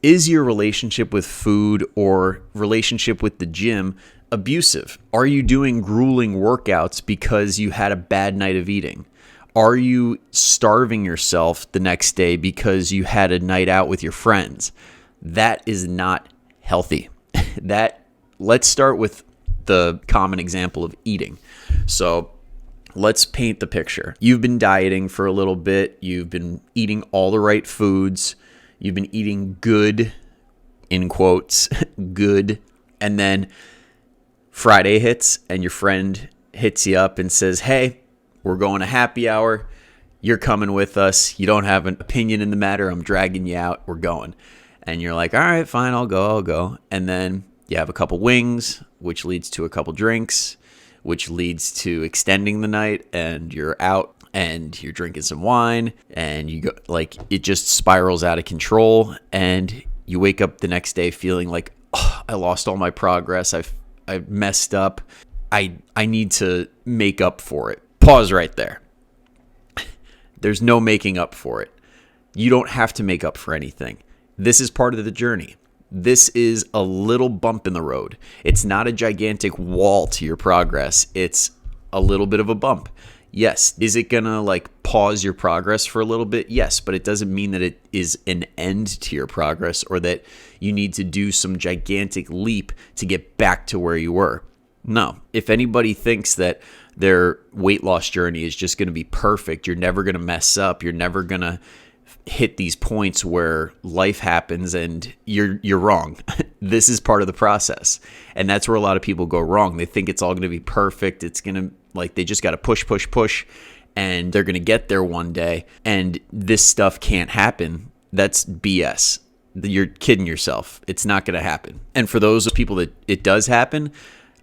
Is your relationship with food or relationship with the gym abusive? Are you doing grueling workouts because you had a bad night of eating? Are you starving yourself the next day because you had a night out with your friends? That is not healthy. Let's start with the common example of eating. So let's paint the picture. You've been dieting for a little bit. You've been eating all the right foods. You've been eating good, in quotes, good. And then Friday hits and your friend hits you up and says, hey, we're going to happy hour. You're coming with us. You don't have an opinion in the matter. I'm dragging you out. We're going. And you're like, all right, fine, I'll go. And then you have a couple wings, which leads to a couple drinks, which leads to extending the night, and you're out and you're drinking some wine, and you go, like, it just spirals out of control, and you wake up the next day feeling like, oh, I lost all my progress. I messed up. I need to make up for it. Pause right there. There's no making up for it. You don't have to make up for anything. This is part of the journey. This is a little bump in the road. It's not a gigantic wall to your progress. It's a little bit of a bump. Yes. Is it going to like pause your progress for a little bit? Yes, but it doesn't mean that it is an end to your progress or that you need to do some gigantic leap to get back to where you were. No. If anybody thinks that their weight loss journey is just going to be perfect, you're never going to mess up, you're never going to hit these points where life happens, and you're wrong. This is part of the process. And that's where a lot of people go wrong. They think it's all going to be perfect. It's going to, like, they just got to push, and they're going to get there one day, and this stuff can't happen. That's BS. You're kidding yourself. It's not going to happen. And for those people that it does happen,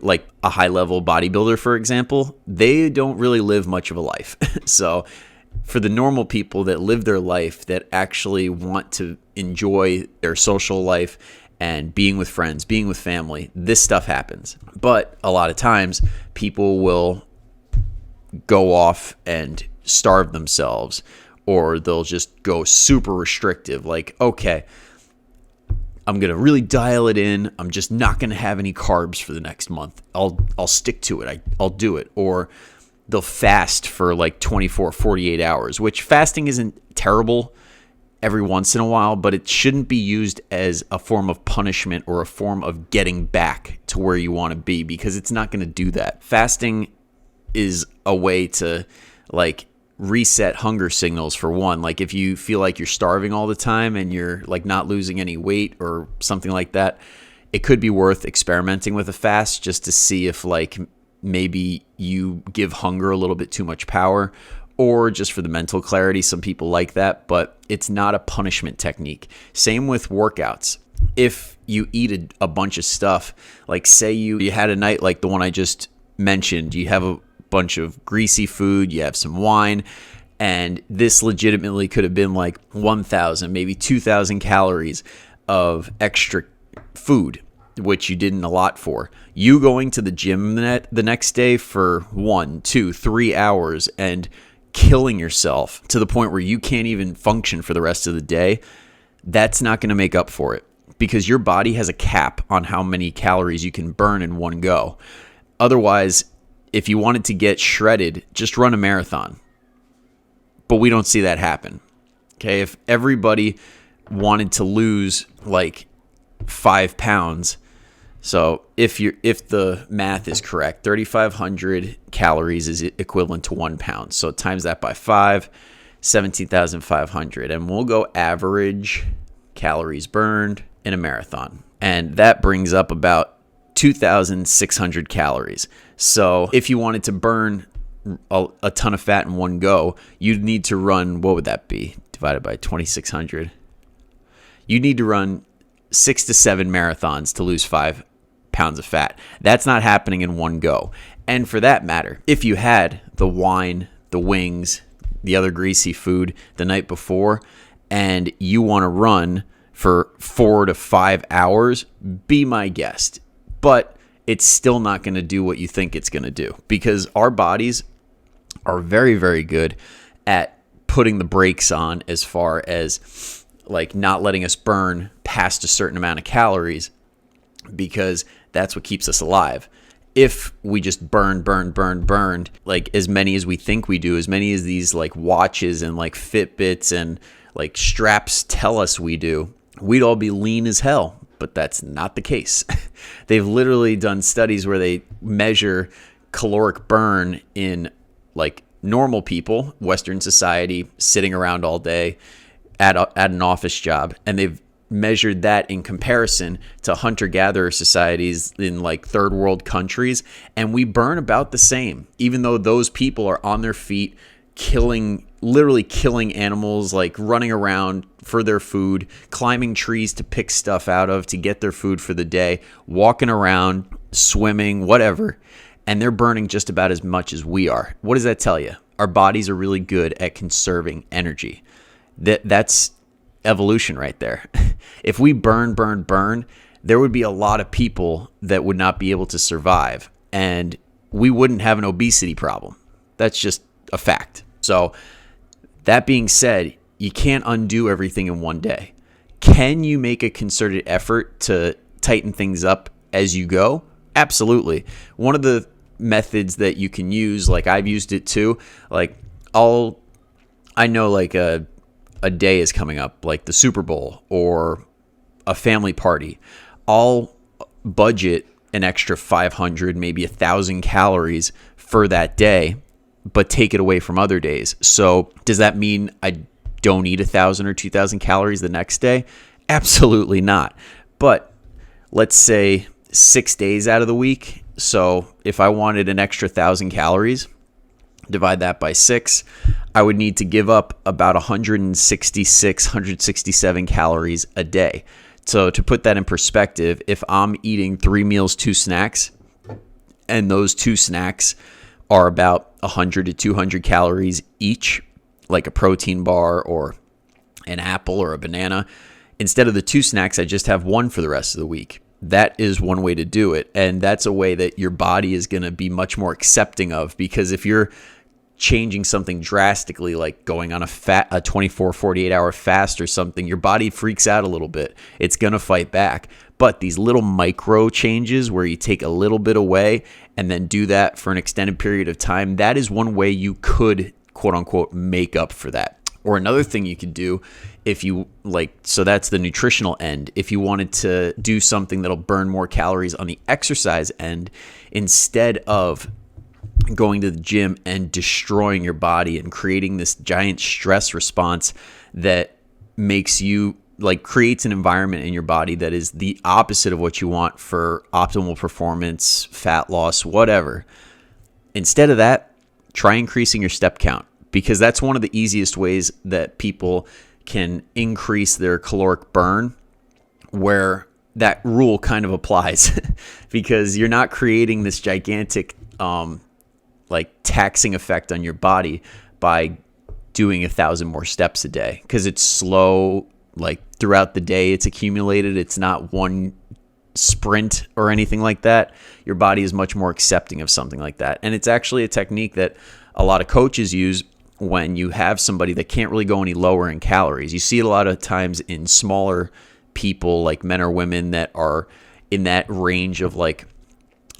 like a high-level bodybuilder, for example, they don't really live much of a life. So for the normal people that live their life, that actually want to enjoy their social life and being with friends, being with family, this stuff happens. But a lot of times people will go off and starve themselves, or they'll just go super restrictive. Like, okay, I'm going to really dial it in. I'm just not going to have any carbs for the next month. I'll stick to it. I'll do it. Or they'll fast for like 24, 48 hours, which fasting isn't terrible every once in a while, but it shouldn't be used as a form of punishment or a form of getting back to where you want to be, because it's not going to do that. Fasting is a way to like reset hunger signals, for one. Like if you feel like you're starving all the time and you're like not losing any weight or something like that, it could be worth experimenting with a fast just to see if like maybe you give hunger a little bit too much power, or just for the mental clarity. Some people like that, but it's not a punishment technique. Same with workouts. If you eat a bunch of stuff, like say you had a night like the one I just mentioned, you have a bunch of greasy food, you have some wine, and this legitimately could have been like 1,000, maybe 2,000 calories of extra food, which you didn't allot for. You going to the gym the next day for 1, 2, 3 hours and killing yourself to the point where you can't even function for the rest of the day, that's not going to make up for it, because your body has a cap on how many calories you can burn in one go. Otherwise, if you wanted to get shredded, just run a marathon. But we don't see that happen. Okay, if everybody wanted to lose like 5 pounds, so if the math is correct, 3,500 calories is equivalent to 1 pound. So times that by 5, 17,500. And we'll go average calories burned in a marathon. And that brings up about 2,600 calories. So if you wanted to burn a ton of fat in one go, you'd need to run, what would that be? Divided by 2,600. You need to run 6 to 7 marathons to lose 5 pounds of fat. That's not happening in one go. And for that matter, if you had the wine, the wings, the other greasy food the night before, and you want to run for 4 to 5 hours, be my guest. But it's still not going to do what you think it's going to do, because our bodies are very, very good at putting the brakes on as far as like not letting us burn past a certain amount of calories, because that's what keeps us alive. If we just burned like as many as we think we do, as many as these like watches and like Fitbits and like straps tell us we do, we'd all be lean as hell. But that's not the case. They've literally done studies where they measure caloric burn in like normal people, Western society, sitting around all day at an office job, and they've measured that in comparison to hunter-gatherer societies in like third world countries, and we burn about the same, even though those people are on their feet literally killing animals, like running around for their food, climbing trees to pick stuff out of to get their food for the day, walking around, swimming, whatever, and they're burning just about as much as we are. What does that tell you? Our bodies are really good at conserving energy. That's evolution right there. If we burn, there would be a lot of people that would not be able to survive, and we wouldn't have an obesity problem. That's just a fact. So that being said, you can't undo everything in one day. Can you make a concerted effort to tighten things up as you go? Absolutely. One of the methods that you can use, like I've used it too, like I know like a day is coming up, like the Super Bowl or a family party. I'll budget an extra 500, maybe 1,000 calories for that day, but take it away from other days. So does that mean I don't eat 1,000 or 2,000 calories the next day? Absolutely not. But let's say 6 days out of the week. So if I wanted an extra 1,000 calories, divide that by 6, I would need to give up about 166, 167 calories a day. So to put that in perspective, if I'm eating 3 meals, 2 snacks, and those 2 snacks are about 100 to 200 calories each, like a protein bar or an apple or a banana, instead of the 2 snacks, I just have 1 for the rest of the week. That is one way to do it. And that's a way that your body is going to be much more accepting of, because if you're changing something drastically, like going on a 24, 48 hour fast or something, your body freaks out a little bit. It's going to fight back. But these little micro changes where you take a little bit away and then do that for an extended period of time, that is one way you could, quote unquote, make up for that. Or another thing you could do, if you like, so that's the nutritional end. If you wanted to do something that'll burn more calories on the exercise end, instead of going to the gym and destroying your body and creating this giant stress response that makes you, like, creates an environment in your body that is the opposite of what you want for optimal performance, fat loss, whatever. Instead of that, try increasing your step count, because that's one of the easiest ways that people can increase their caloric burn, where that rule kind of applies because you're not creating this gigantic like taxing effect on your body by doing 1,000 more steps a day, because it's slow. Like throughout the day, it's accumulated. It's not one sprint or anything like that. Your body is much more accepting of something like that. And it's actually a technique that a lot of coaches use when you have somebody that can't really go any lower in calories. You see it a lot of times in smaller people, like men or women that are in that range of like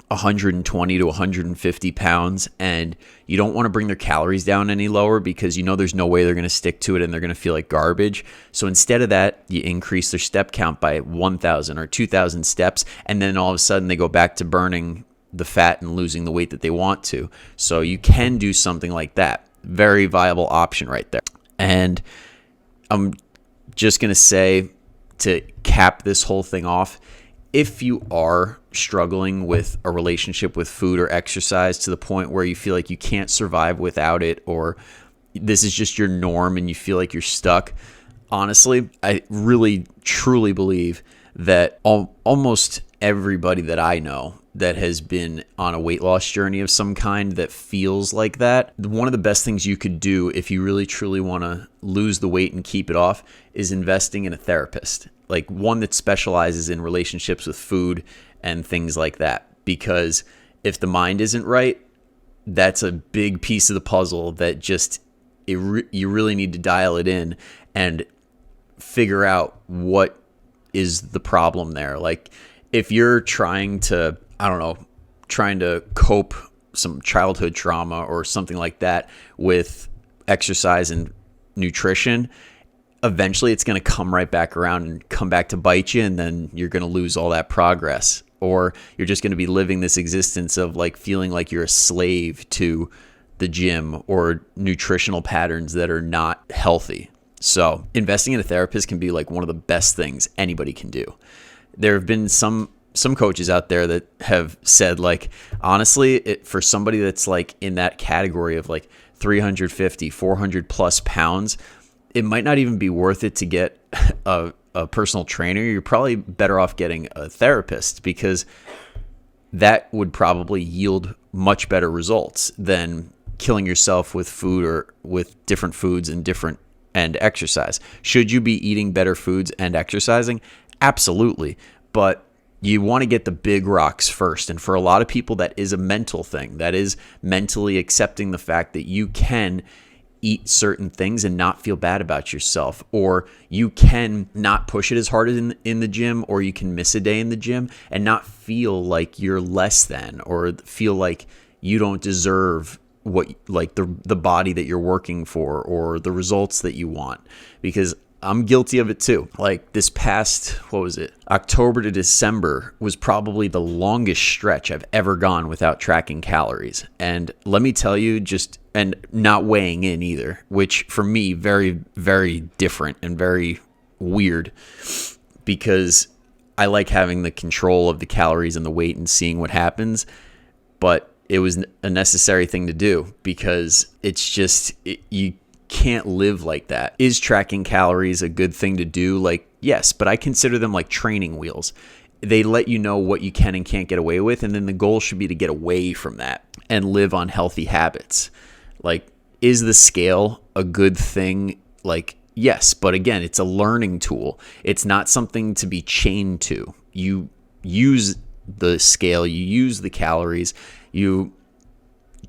120 to 150 pounds, and you don't want to bring their calories down any lower because you know there's no way they're going to stick to it and they're going to feel like garbage. So instead of that, you increase their step count by 1,000 or 2,000 steps, and then all of a sudden they go back to burning the fat and losing the weight that they want to. So you can do something like that. Very viable option right there. And I'm just going to say, to cap this whole thing off, if you are struggling with a relationship with food or exercise to the point where you feel like you can't survive without it, or this is just your norm and you feel like you're stuck, honestly, I really, truly believe that almost everybody that I know that has been on a weight loss journey of some kind that feels like that, one of the best things you could do if you really, truly want to lose the weight and keep it off is investing in a therapist. Like one that specializes in relationships with food and things like that. Because if the mind isn't right, that's a big piece of the puzzle that just, you really need to dial it in. And figure out what is the problem there. Like if you're trying to, I don't know, trying to cope some childhood trauma or something like that with exercise and nutrition, eventually it's going to come right back around and come back to bite you, and then you're going to lose all that progress. Or you're just going to be living this existence of like feeling like you're a slave to the gym or nutritional patterns that are not healthy. So investing in a therapist can be like one of the best things anybody can do. There have been some coaches out there that have said, like, honestly, for somebody that's like in that category of like 350, 400 plus pounds, it might not even be worth it to get a personal trainer. You're probably better off getting a therapist, because that would probably yield much better results than killing yourself with food or with different foods and exercise. Should you be eating better foods and exercising? Absolutely. But you want to get the big rocks first. And for a lot of people, that is a mental thing. That is mentally accepting the fact that you can eat certain things and not feel bad about yourself, or you can not push it as hard in the gym, or you can miss a day in the gym and not feel like you're less than, or feel like you don't deserve what, like the body that you're working for or the results that you want. Because I'm guilty of it too. Like this past, what was it? October to December was probably the longest stretch I've ever gone without tracking calories. And let me tell you, and not weighing in either, which for me, very, very different and very weird, because I like having the control of the calories and the weight and seeing what happens. But it was a necessary thing to do, because it's just, you can't live like that. Is tracking calories a good thing to do? Like, yes, but I consider them like training wheels. They let you know what you can and can't get away with, and then the goal should be to get away from that and live on healthy habits. Like, is the scale a good thing? Like, yes, but again, it's a learning tool. It's not something to be chained to. You use the scale, you use the calories, you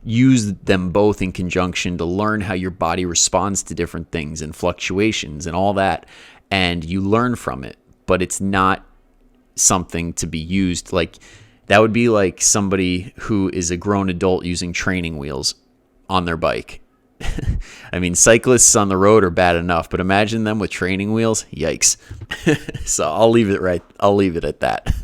use them both in conjunction to learn how your body responds to different things and fluctuations and all that, and you learn from it. But it's not something to be used like, that would be like somebody who is a grown adult using training wheels on their bike. I mean, cyclists on the road are bad enough, but imagine them with training wheels. Yikes. So I'll leave it at that.